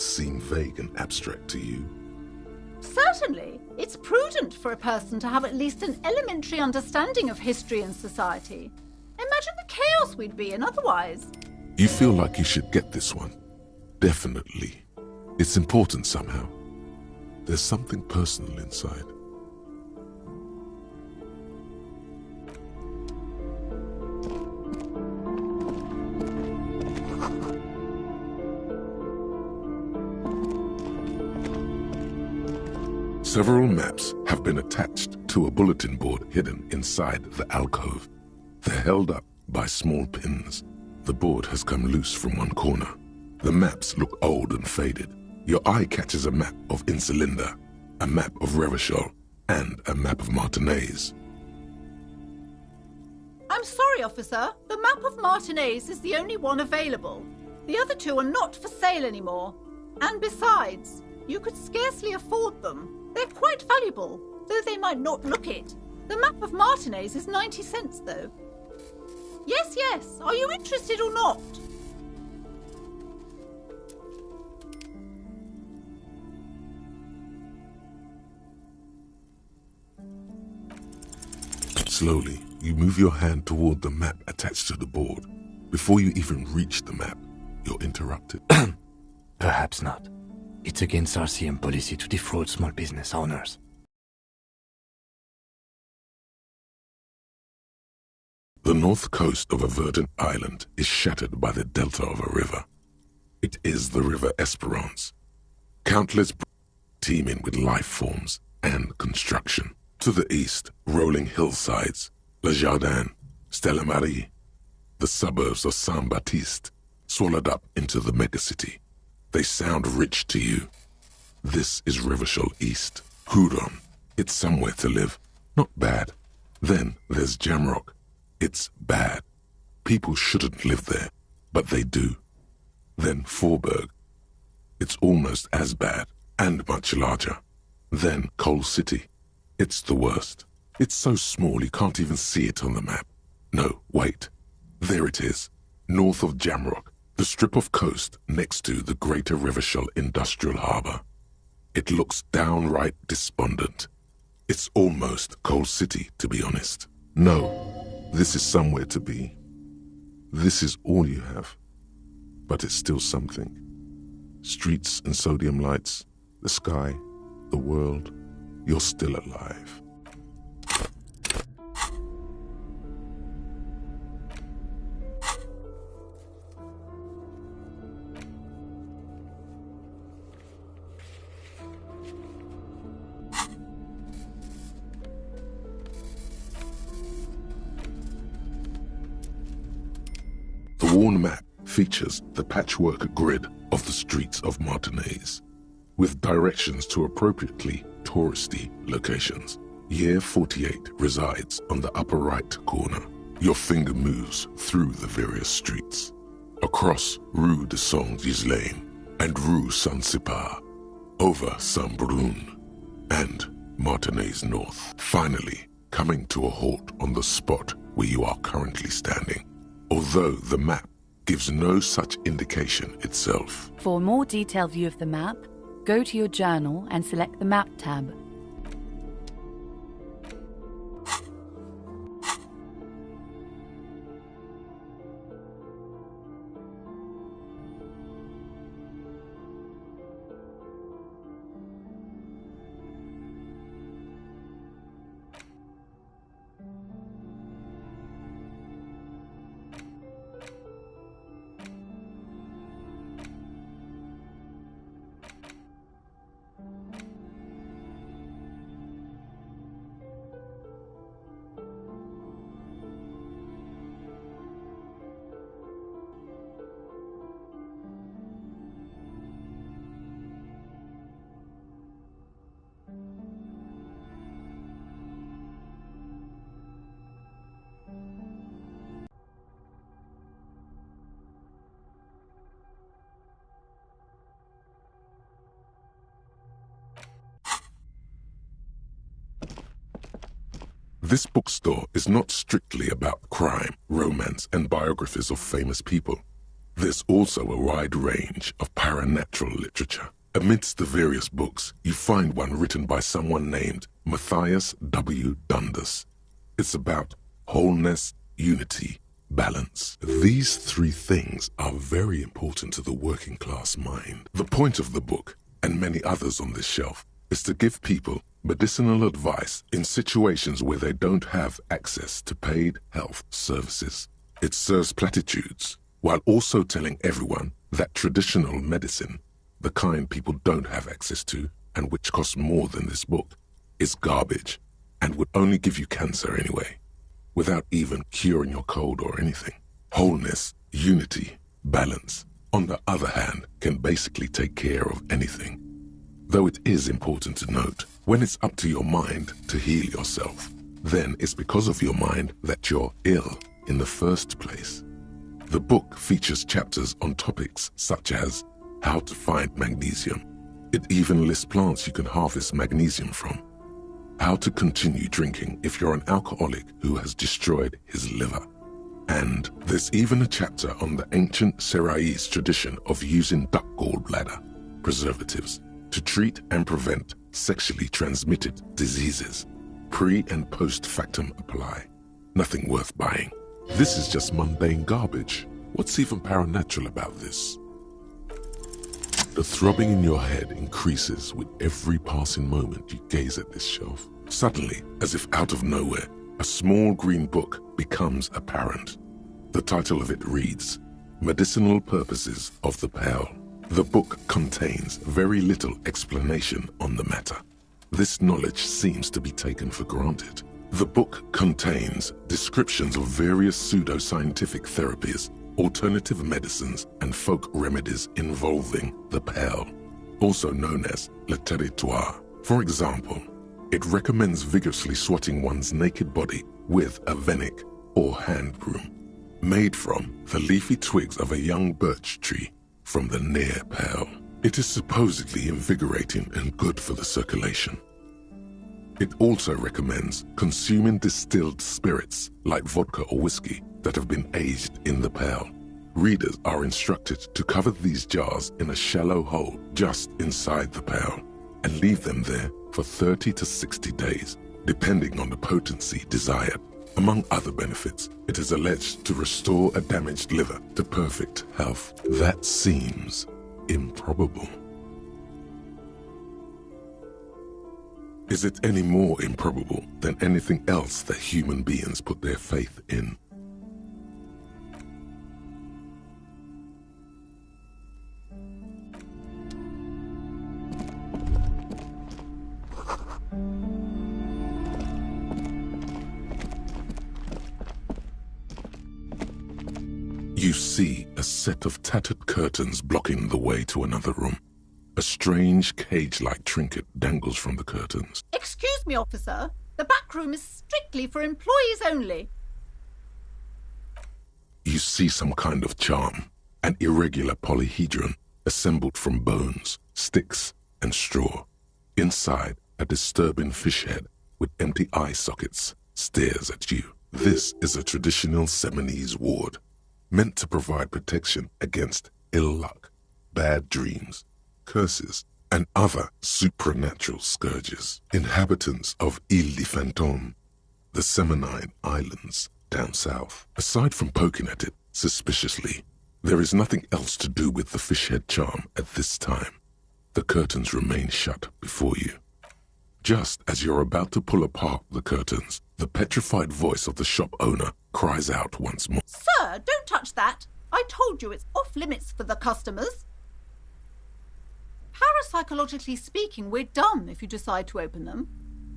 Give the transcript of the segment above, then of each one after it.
seem vague and abstract to you? Certainly. It's prudent for a person to have at least an elementary understanding of history and society. Imagine the chaos we'd be in otherwise. You feel like you should get this one? Definitely. It's important somehow. There's something personal inside. Several maps have been attached to a bulletin board hidden inside the alcove. They're held up by small pins. The board has come loose from one corner. The maps look old and faded. Your eye catches a map of Insulinda, a map of Revachol, and a map of Martinaise. I'm sorry, officer. The map of Martinaise is the only one available. The other two are not for sale anymore. And besides, you could scarcely afford them. They're quite valuable, though they might not look it. The map of Martinaise is 90 cents, though. Yes, yes. Are you interested or not? Slowly, you move your hand toward the map attached to the board. Before you even reach the map, you're interrupted. Perhaps not. It's against RCM policy to defraud small business owners. The north coast of a verdant island is shattered by the delta of a river. It is the River Esperance. Countless teeming with life forms and construction. To the east, rolling hillsides, Le Jardin, Stella Marie, the suburbs of Saint-Baptiste, swallowed up into the megacity. They sound rich to you. This is Revachol East. Hudon. It's somewhere to live. Not bad. Then there's Jamrock. It's bad. People shouldn't live there, but they do. Then Faubourg. It's almost as bad, and much larger. Then Coal City. It's the worst. It's so small you can't even see it on the map. No, wait. There it is. North of Jamrock. The strip of coast next to the Greater Revachol Industrial Harbour. It looks downright despondent. It's almost Coal City, to be honest. No, this is somewhere to be. This is all you have. But it's still something. Streets and sodium lights, the sky, the world. You're still alive. The worn map features the patchwork grid of the streets of Martinaise, with directions to appropriately touristy locations. Year 48 resides on the upper right corner. Your finger moves through the various streets, across Rue de Saint-Ghislain and Rue Saint-Sipar, over Saint-Brun and Martinaise North, finally coming to a halt on the spot where you are currently standing, although the map gives no such indication itself. For a more detailed view of the map, go to your journal and select the Map tab. This bookstore is not strictly about crime, romance, and biographies of famous people. There's also a wide range of paranatural literature. Amidst the various books, you find one written by someone named Matthias W. Dundas. It's about wholeness, unity, balance. These three things are very important to the working class mind. The point of the book, and many others on this shelf, is to give people medicinal advice in situations where they don't have access to paid health services. It serves platitudes, while also telling everyone that traditional medicine, the kind people don't have access to and which costs more than this book, is garbage and would only give you cancer anyway, without even curing your cold or anything. Wholeness, unity, balance, on the other hand, can basically take care of anything. Though it is important to note, when it's up to your mind to heal yourself, then it's because of your mind that you're ill in the first place. The book features chapters on topics such as how to find magnesium. It even lists plants you can harvest magnesium from. How to continue drinking if you're an alcoholic who has destroyed his liver. And there's even a chapter on the ancient Seraïs tradition of using duck gallbladder preservatives to treat and prevent sexually transmitted diseases. Pre and post factum apply. Nothing worth buying. This is just mundane garbage. What's even paranatural about this? The throbbing in your head increases with every passing moment you gaze at this shelf. Suddenly, as if out of nowhere, a small green book becomes apparent. The title of it reads, Medicinal Purposes of the Pearl. The book contains very little explanation on the matter. This knowledge seems to be taken for granted. The book contains descriptions of various pseudoscientific therapies, alternative medicines, and folk remedies involving the pearl, also known as le territoire. For example, it recommends vigorously swatting one's naked body with a venik or hand broom, made from the leafy twigs of a young birch tree from the near pearl. It is supposedly invigorating and good for the circulation. It also recommends consuming distilled spirits like vodka or whiskey that have been aged in the pearl. Readers are instructed to cover these jars in a shallow hole just inside the pearl and leave them there for 30 to 60 days, depending on the potency desired. Among other benefits, it is alleged to restore a damaged liver to perfect health. That seems improbable. Is it any more improbable than anything else that human beings put their faith in? You see a set of tattered curtains blocking the way to another room. A strange cage-like trinket dangles from the curtains. Excuse me, officer. The back room is strictly for employees only. You see some kind of charm, an irregular polyhedron assembled from bones, sticks, and straw. Inside, a disturbing fish head with empty eye sockets stares at you. This is a traditional Seminese ward, meant to provide protection against ill luck, bad dreams, curses, and other supernatural scourges. Inhabitants of Île de Fantôme, the Seminine Islands down south. Aside from poking at it suspiciously, there is nothing else to do with the fish head charm at this time. The curtains remain shut before you. Just as you're about to pull apart the curtains, the petrified voice of the shop owner cries out once more. Sir, don't touch that. I told you it's off limits for the customers. Parapsychologically speaking, we're done if you decide to open them.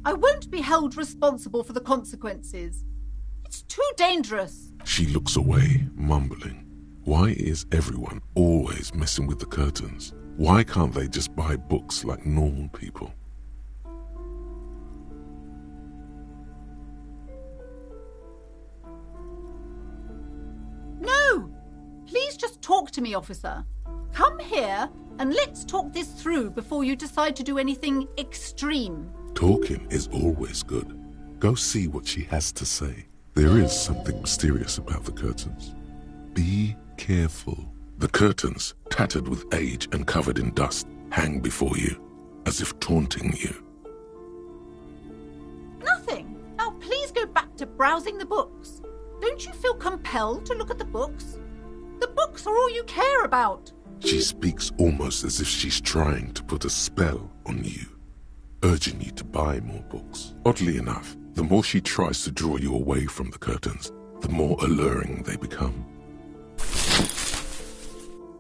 I won't be held responsible for the consequences. It's too dangerous. She looks away, mumbling. Why is everyone always messing with the curtains? Why can't they just buy books like normal people? No! Please just talk to me, officer. Come here and let's talk this through before you decide to do anything extreme. Talking is always good. Go see what she has to say. There is something mysterious about the curtains. Be careful. The curtains, tattered with age and covered in dust, hang before you, as if taunting you. Nothing. Now please go back to browsing the books. Don't you feel compelled to look at the books? The books are all you care about. She speaks almost as if she's trying to put a spell on you, urging you to buy more books. Oddly enough, the more she tries to draw you away from the curtains, the more alluring they become.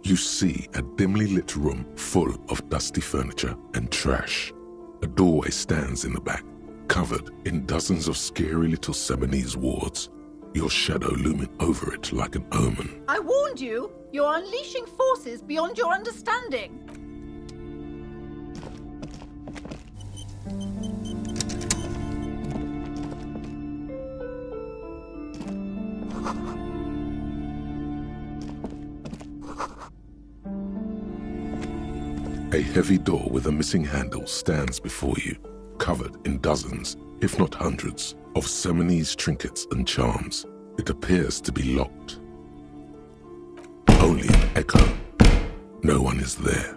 You see a dimly lit room full of dusty furniture and trash. A doorway stands in the back, covered in dozens of scary little Seminese wards, your shadow looming over it like an omen. I warned you. You're unleashing forces beyond your understanding. A heavy door with a missing handle stands before you, covered in dozens, if not hundreds, of Seminese trinkets and charms. It appears to be locked. Only an echo. No one is there.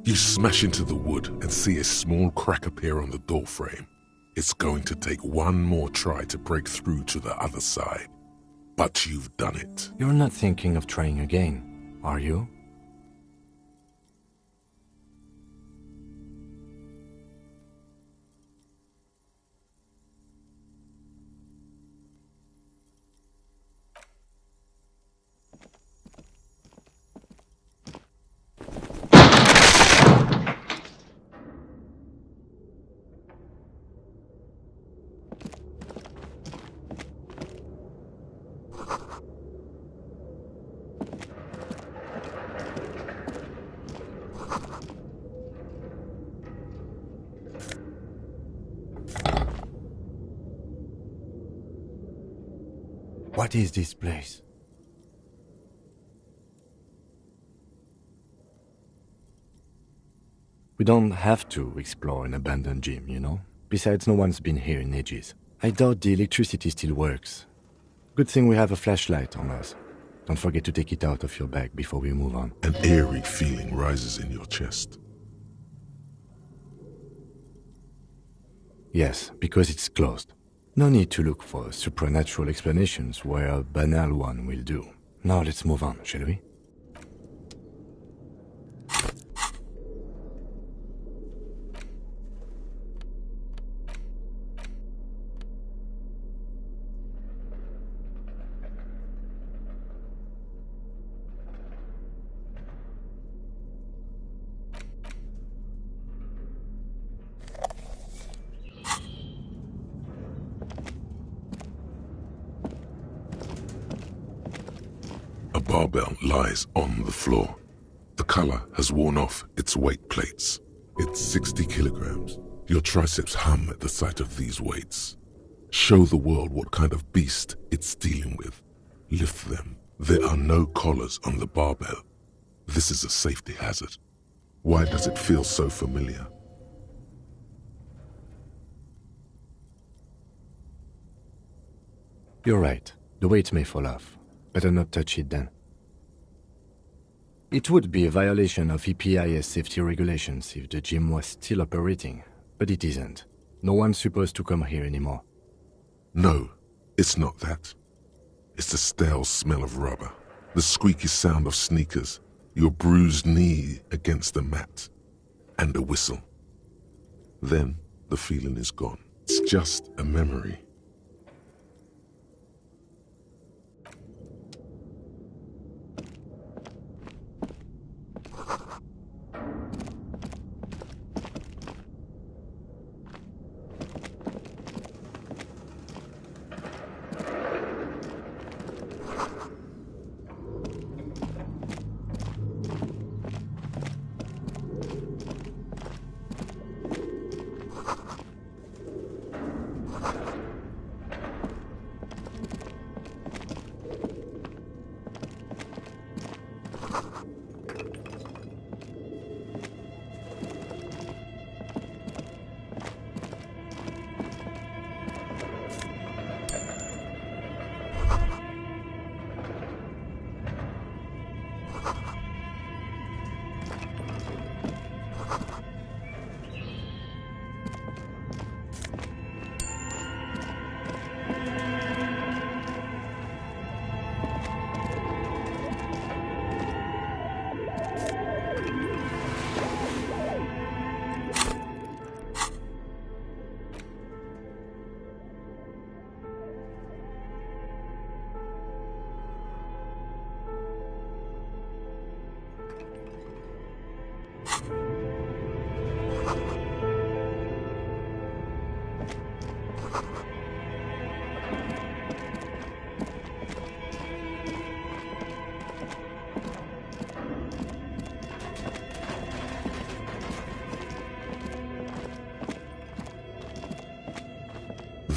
You smash into the wood and see a small crack appear on the doorframe. It's going to take one more try to break through to the other side. But you've done it. You're not thinking of trying again, are you? What is this place? We don't have to explore an abandoned gym, you know? Besides, no one's been here in ages. I doubt the electricity still works. Good thing we have a flashlight on us. Don't forget to take it out of your bag before we move on. An eerie feeling rises in your chest. Yes, because it's closed. No need to look for supernatural explanations where a banal one will do. Now let's move on, shall we? A barbell lies on the floor. The color has worn off its weight plates. It's 60 kilograms. Your triceps hum at the sight of these weights. Show the world what kind of beast it's dealing with. Lift them. There are no collars on the barbell. This is a safety hazard. Why does it feel so familiar? You're right. The weight may fall off. Better not touch it then. It would be a violation of EPIS safety regulations if the gym was still operating, but it isn't. No one's supposed to come here anymore. No, it's not that. It's the stale smell of rubber, the squeaky sound of sneakers, your bruised knee against the mat, and a whistle. Then the feeling is gone. It's just a memory.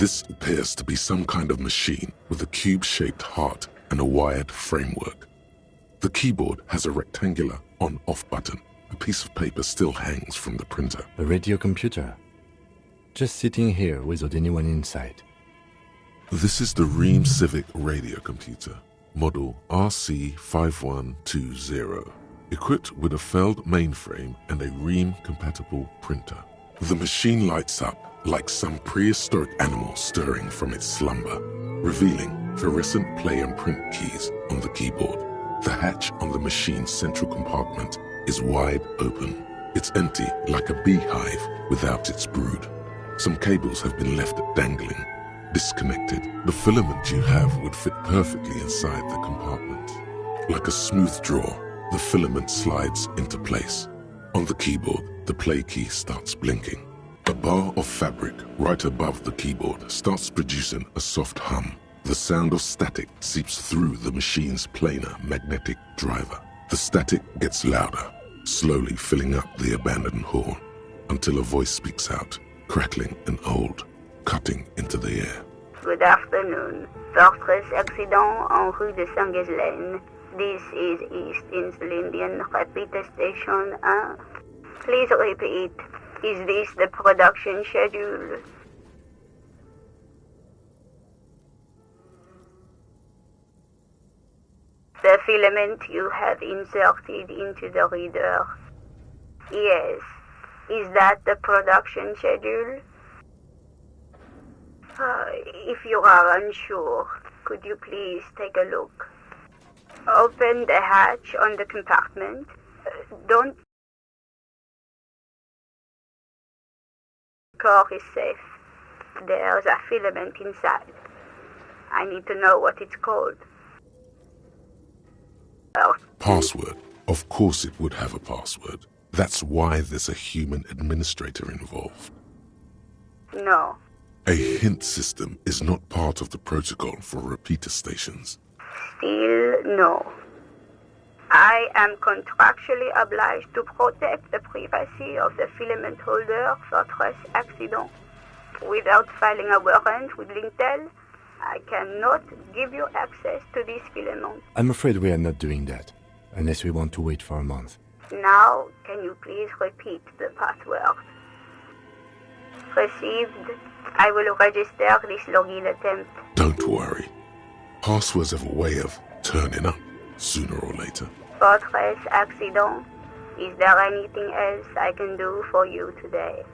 This appears to be some kind of machine with a cube-shaped heart and a wired framework. The keyboard has a rectangular on-off button. A piece of paper still hangs from the printer. A radio computer. Just sitting here without anyone inside. This is the Ream Civic radio computer, model RC5120, equipped with a Feld mainframe and a Ream-compatible printer. The machine lights up like some prehistoric animal stirring from its slumber, revealing fluorescent play and print keys on the keyboard. The hatch on the machine's central compartment is wide open. It's empty like a beehive without its brood. Some cables have been left dangling, disconnected. The filament you have would fit perfectly inside the compartment. Like a smooth draw, the filament slides into place. On the keyboard, the play key starts blinking. A bar of fabric right above the keyboard starts producing a soft hum. The sound of static seeps through the machine's planar magnetic driver. The static gets louder, slowly filling up the abandoned horn, until a voice speaks out, crackling and old, cutting into the air. Good afternoon. Fortress accident en rue de Saint-Ghislaine. This is East Insulindian Repeater Station 1. Please repeat. Is this the production schedule? The filament you have inserted into the reader. Yes. Is that the production schedule? If you are unsure, could you please take a look? Open the hatch on the compartment. Don't. The core is safe. There's a filament inside. I need to know what it's called. Password. Of course it would have a password. That's why there's a human administrator involved. No. A hint system is not part of the protocol for repeater stations. Still no. I am contractually obliged to protect the privacy of the filament holder for stress accident. Without filing a warrant with Lintel, I cannot give you access to this filament. I'm afraid we are not doing that, unless we want to wait for a month. Now, can you please repeat the password? Received. I will register this login attempt. Don't worry. Passwords have a way of turning up sooner or later. Fortress accident. Is there anything else I can do for you today?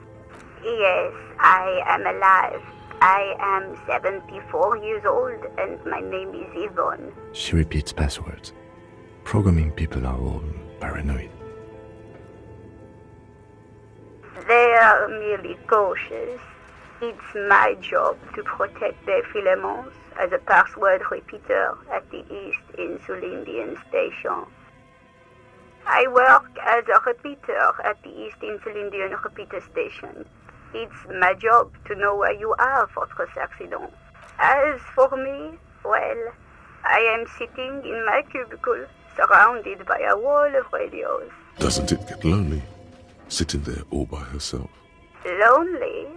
Yes, I am alive. I am 74 years old and my name is Yvonne. She repeats passwords. Programming people are all paranoid. They are merely cautious. It's my job to protect their filaments as a password repeater at the East Insulindian Station. I work as a repeater at the East Insulindian Repeater Station. It's my job to know where you are, Fortress Accident. As for me, well, I am sitting in my cubicle, surrounded by a wall of radios. Doesn't it get lonely, sitting there all by herself? Lonely?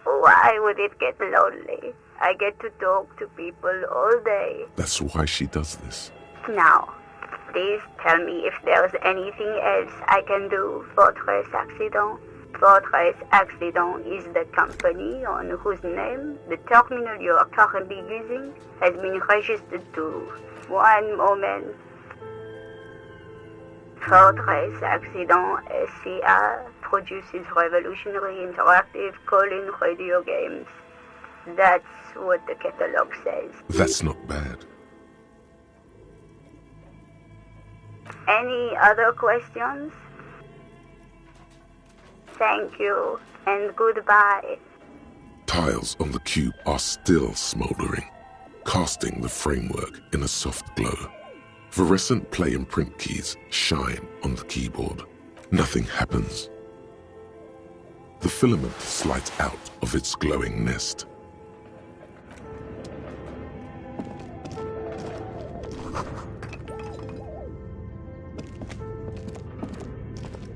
Why would it get lonely? I get to talk to people all day. That's why she does this. Now, please tell me if there's anything else I can do, Fortress Accident. Fortress Accident is the company on whose name the terminal you are currently using has been registered to. One moment. Fortress Accident SCA produces revolutionary interactive call-in radio games. That's what the catalog says. That's not bad. Any other questions? Thank you, and goodbye. Tiles on the cube are still smoldering, casting the framework in a soft glow. Fluorescent play and print keys shine on the keyboard. Nothing happens. The filament slides out of its glowing nest.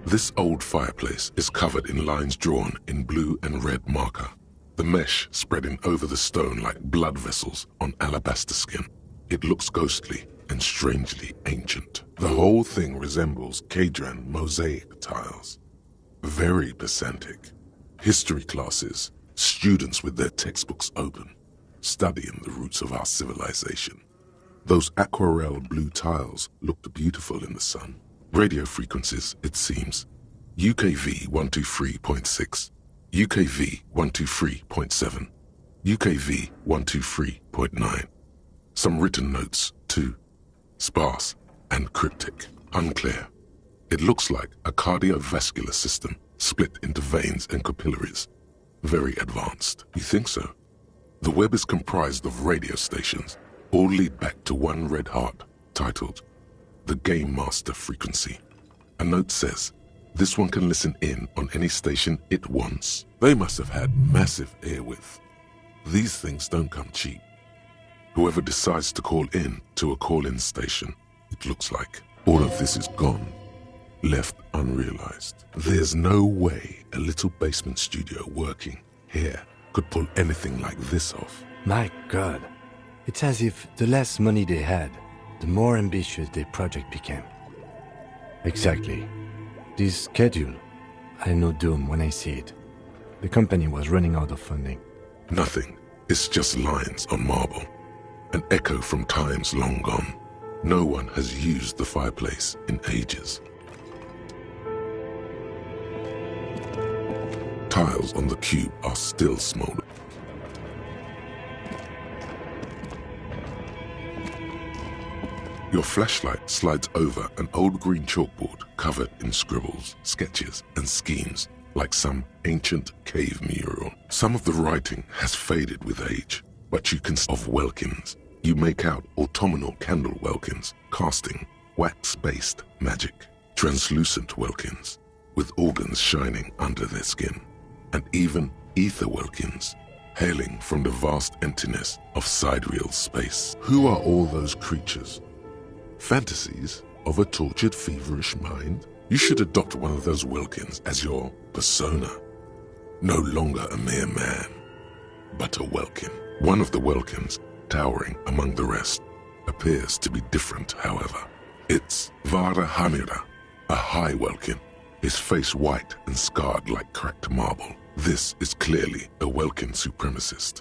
This old fireplace is covered in lines drawn in blue and red marker, the mesh spreading over the stone like blood vessels on alabaster skin. It looks ghostly and strangely ancient. The whole thing resembles Kadran mosaic tiles. Very pedantic. History classes, students with their textbooks open, studying the roots of our civilization. Those aquarelle blue tiles looked beautiful in the sun. Radio frequencies, it seems. UKV 123.6, UKV 123.7, UKV 123.9. Some written notes, too. Sparse and cryptic, unclear. It looks like a cardiovascular system split into veins and capillaries. Very advanced. You think so? The web is comprised of radio stations, all lead back to one red heart, titled the Game Master Frequency. A note says, this one can listen in on any station it wants. They must have had massive airwidth. These things don't come cheap. Whoever decides to call in to a call-in station, it looks like all of this is gone, left unrealized. There's no way a little basement studio working here could pull anything like this off. My God. It's as if the less money they had, the more ambitious their project became. Exactly. This schedule, I know doom when I see it. The company was running out of funding. Nothing. It's just lines on marble. An echo from times long gone. No one has used the fireplace in ages. Tiles on the cube are still smoldering. Your flashlight slides over an old green chalkboard covered in scribbles, sketches, and schemes like some ancient cave mural. Some of the writing has faded with age, but you can see of welkins. You make out autumnal candle welkins, casting wax-based magic, translucent welkins, with organs shining under their skin, and even ether welkins, hailing from the vast emptiness of sidereal space. Who are all those creatures? Fantasies of a tortured, feverish mind? You should adopt one of those welkins as your persona. No longer a mere man, but a welkin. One of the welkins, towering among the rest, appears to be different, however. It's Vara Hamira, a high welkin, his face white and scarred like cracked marble. This is clearly a welkin supremacist.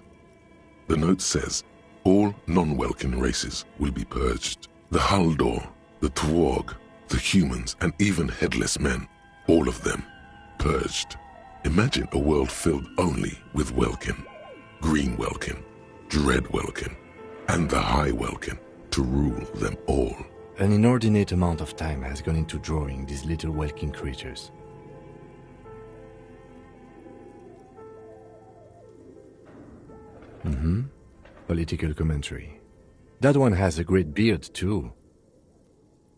The note says, all non-welkin races will be purged. The Haldor, the Tworg, the humans, and even headless men, all of them, purged. Imagine a world filled only with welkin, green welkin, dread welkin, and the high welkin to rule them all. An inordinate amount of time has gone into drawing these little welkin creatures. Political commentary. That one has a great beard, too.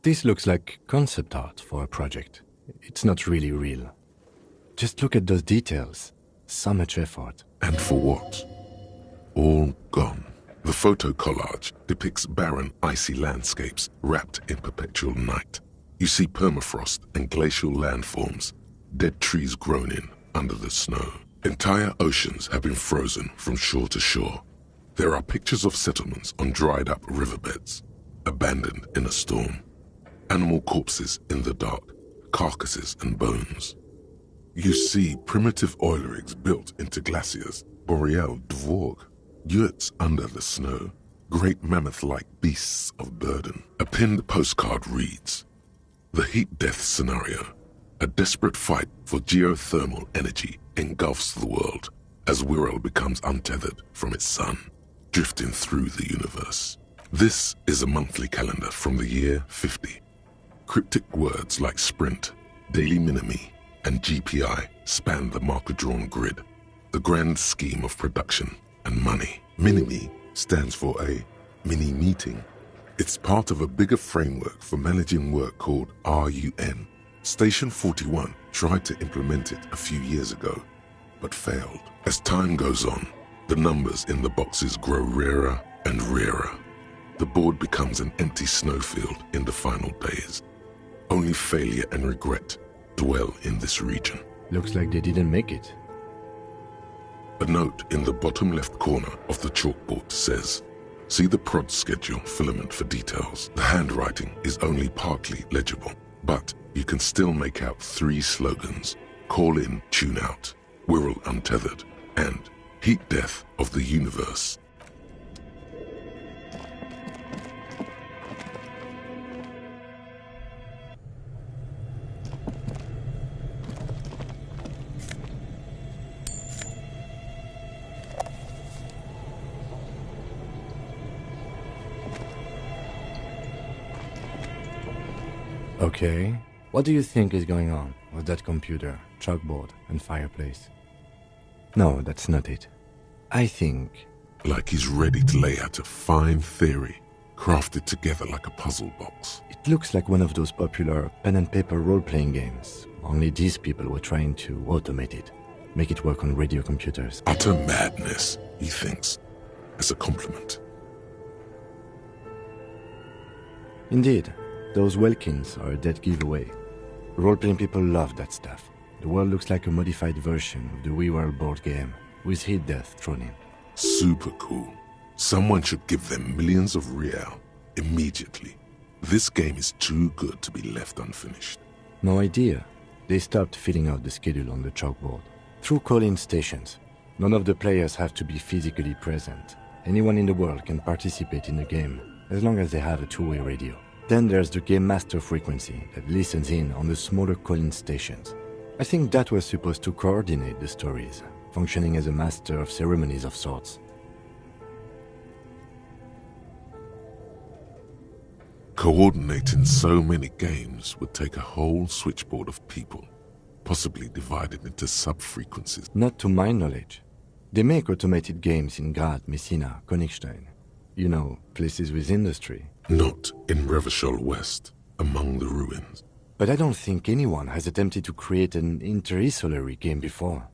This looks like concept art for a project. It's not really real. Just look at those details. So much effort. And for what? All gone. The photo collage depicts barren, icy landscapes wrapped in perpetual night. You see permafrost and glacial landforms, dead trees grown in under the snow. Entire oceans have been frozen from shore to shore. There are pictures of settlements on dried-up riverbeds, abandoned in a storm. Animal corpses in the dark, carcasses and bones. You see primitive oil rigs built into glaciers, boreal dvorg, yurts under the snow, great mammoth-like beasts of burden. A pinned postcard reads, "The heat death scenario. A desperate fight for geothermal energy engulfs the world as Wirral becomes untethered from its sun, drifting through the universe." This is a monthly calendar from the year 50. Cryptic words like sprint, daily minimi, and GPI span the marker-drawn grid, the grand scheme of production and money. Minimi stands for a mini-meeting. It's part of a bigger framework for managing work called RUN. Station 41 tried to implement it a few years ago, but failed. As time goes on, the numbers in the boxes grow rarer and rarer. The board becomes an empty snowfield in the final days. Only failure and regret dwell in this region. Looks like they didn't make it. A note in the bottom left corner of the chalkboard says, "See the prod schedule filament for details." The handwriting is only partly legible, but you can still make out 3 slogans: "Call in, tune out," "Wirral untethered," and "Heat death of the universe." Okay. What do you think is going on with that computer, chalkboard, and fireplace? No, that's not it. I think... Like he's ready to lay out a fine theory, crafted together like a puzzle box. It looks like one of those popular pen and paper role-playing games. Only these people were trying to automate it, make it work on radio computers. Utter madness, he thinks, as a compliment. Indeed, those Welkins are a dead giveaway. Role-playing people love that stuff. The world looks like a modified version of the WeWorld board game, with heat death thrown in. Super cool. Someone should give them millions of real immediately. This game is too good to be left unfinished. No idea. They stopped filling out the schedule on the chalkboard. Through call-in stations, none of the players have to be physically present. Anyone in the world can participate in the game, as long as they have a two-way radio. Then there's the game master frequency that listens in on the smaller call-in stations. I think that was supposed to coordinate the stories, functioning as a master of ceremonies of sorts. Coordinating so many games would take a whole switchboard of people, possibly divided into sub-frequencies. Not to my knowledge. They make automated games in Graz, Messina, Königstein. You know, places with industry. Not in Revachol West, among the ruins. But I don't think anyone has attempted to create an inter-isolary game before.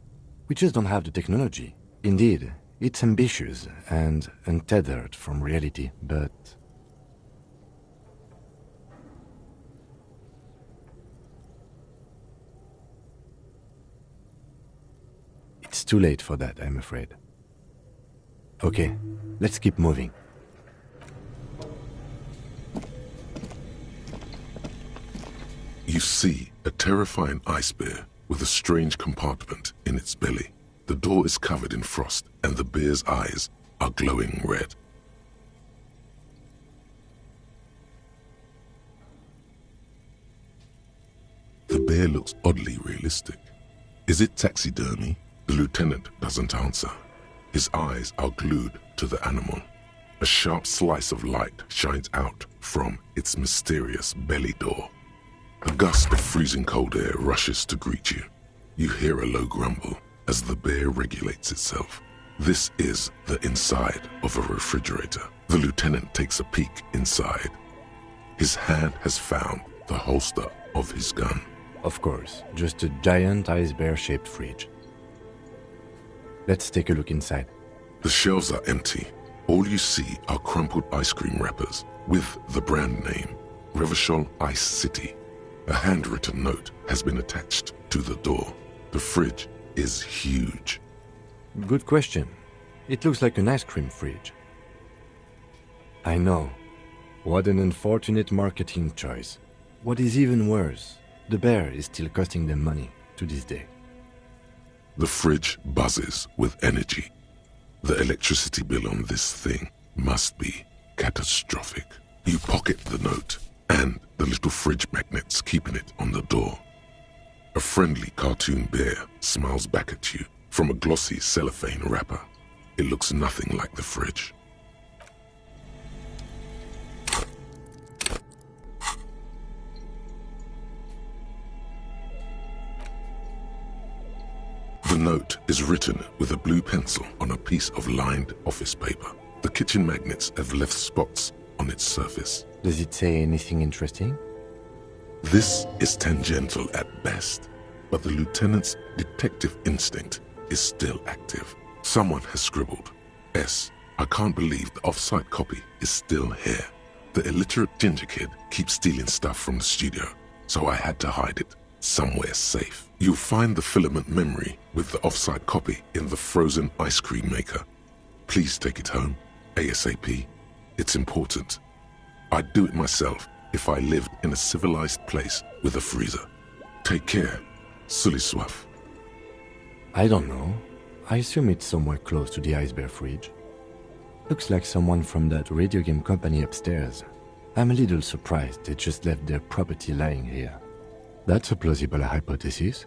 We just don't have the technology. Indeed, it's ambitious and untethered from reality, but... It's too late for that, I'm afraid. Okay, let's keep moving. You see a terrifying ice bear with a strange compartment in its belly. The door is covered in frost and the bear's eyes are glowing red. The bear looks oddly realistic. Is it taxidermy? The lieutenant doesn't answer. His eyes are glued to the animal. A sharp slice of light shines out from its mysterious belly door. A gust of freezing cold air rushes to greet you. You hear a low grumble as the bear regulates itself. This is the inside of a refrigerator. The lieutenant takes a peek inside. His hand has found the holster of his gun. Of course, just a giant ice bear-shaped fridge. Let's take a look inside. The shelves are empty. All you see are crumpled ice cream wrappers with the brand name, Revachol Ice City. A handwritten note has been attached to the door. The fridge is huge. Good question. It looks like an ice cream fridge. I know. What an unfortunate marketing choice. What is even worse, the bear is still costing them money to this day. The fridge buzzes with energy. The electricity bill on this thing must be catastrophic. You pocket the note and the little fridge magnets keeping it on the door. A friendly cartoon bear smiles back at you from a glossy cellophane wrapper. It looks nothing like the fridge. The note is written with a blue pencil on a piece of lined office paper. The kitchen magnets have left spots on its surface. Does it say anything interesting? This is tangential at best, but the lieutenant's detective instinct is still active. Someone has scribbled, S. I can't believe the off-site copy is still here. The illiterate ginger kid keeps stealing stuff from the studio, so I had to hide it. somewhere safe. You'll find the filament memory with the offsite copy in the frozen ice cream maker. Please take it home, ASAP. It's important. I'd do it myself if I lived in a civilized place with a freezer. Take care, Suliswaf. I don't know. I assume it's somewhere close to the iceberg fridge. Looks like someone from that radio game company upstairs. I'm a little surprised they just left their property lying here. That's a plausible hypothesis.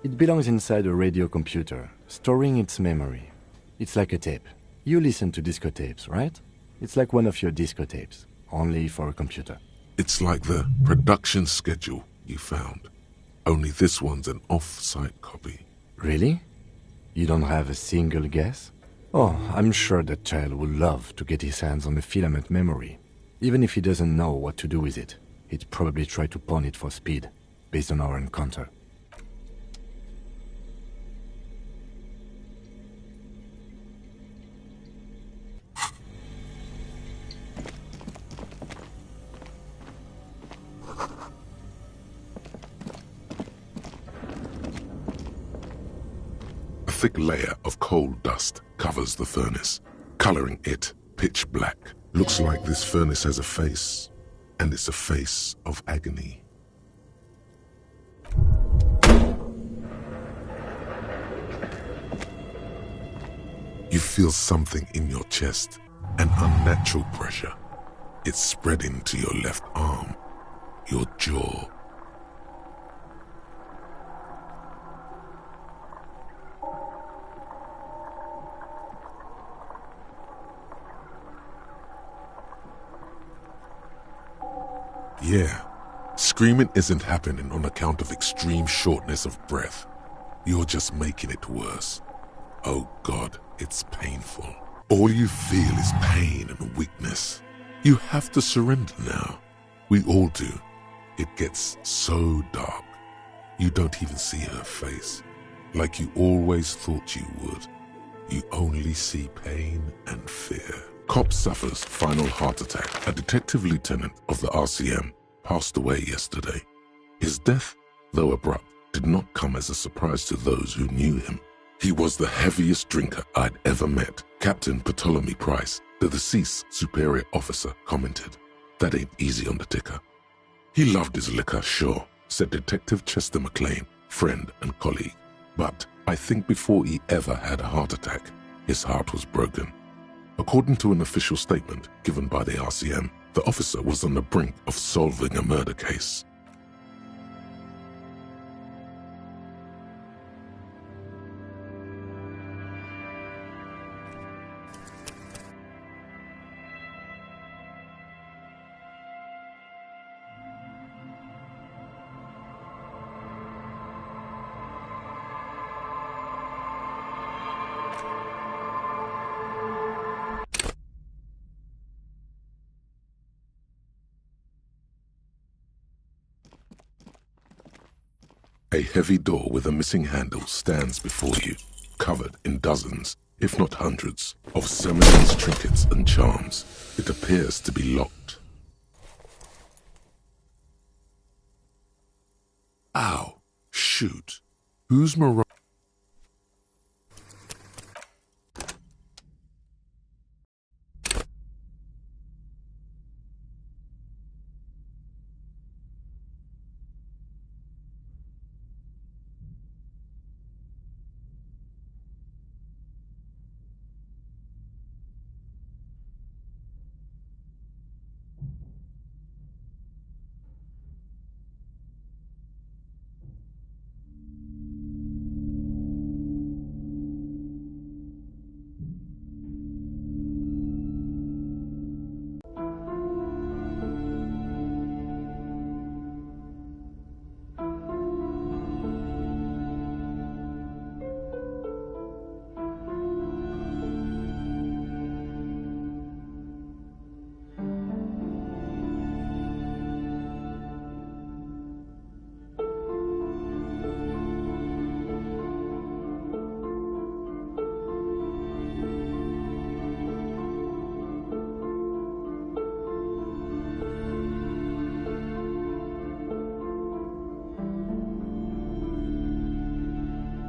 It belongs inside a radio computer, storing its memory. It's like a tape. You listen to disco tapes, right? It's like one of your disco tapes, only for a computer. It's like the production schedule you found. Only this one's an off-site copy. Really? You don't have a single guess? Oh, I'm sure that child would love to get his hands on the filament memory. Even if he doesn't know what to do with it, he'd probably try to pawn it for speed, based on our encounter. A thick layer of coal dust covers the furnace, coloring it pitch black. Looks like this furnace has a face, and it's a face of agony. You feel something in your chest, an unnatural pressure. It's spreading to your left arm, your jaw. Yeah, screaming isn't happening on account of extreme shortness of breath. You're just making it worse. Oh God, it's painful. All you feel is pain and weakness. You have to surrender now. We all do. It gets so dark. You don't even see her face, like you always thought you would. You only see pain and fear. Cop suffers final heart attack. A detective lieutenant of the RCM passed away yesterday. His death, though abrupt, did not come as a surprise to those who knew him. He was the heaviest drinker I'd ever met. Captain Ptolemy Price, the deceased superior officer, commented, "That ain't easy on the ticker." "He loved his liquor, sure," said Detective Chester McLean, friend and colleague. "But I think before he ever had a heart attack, his heart was broken." According to an official statement given by the RCM, the officer was on the brink of solving a murder case. A heavy door with a missing handle stands before you, covered in dozens, if not hundreds, of Seminese trinkets and charms. It appears to be locked. Ow! Shoot! Who's Morocco?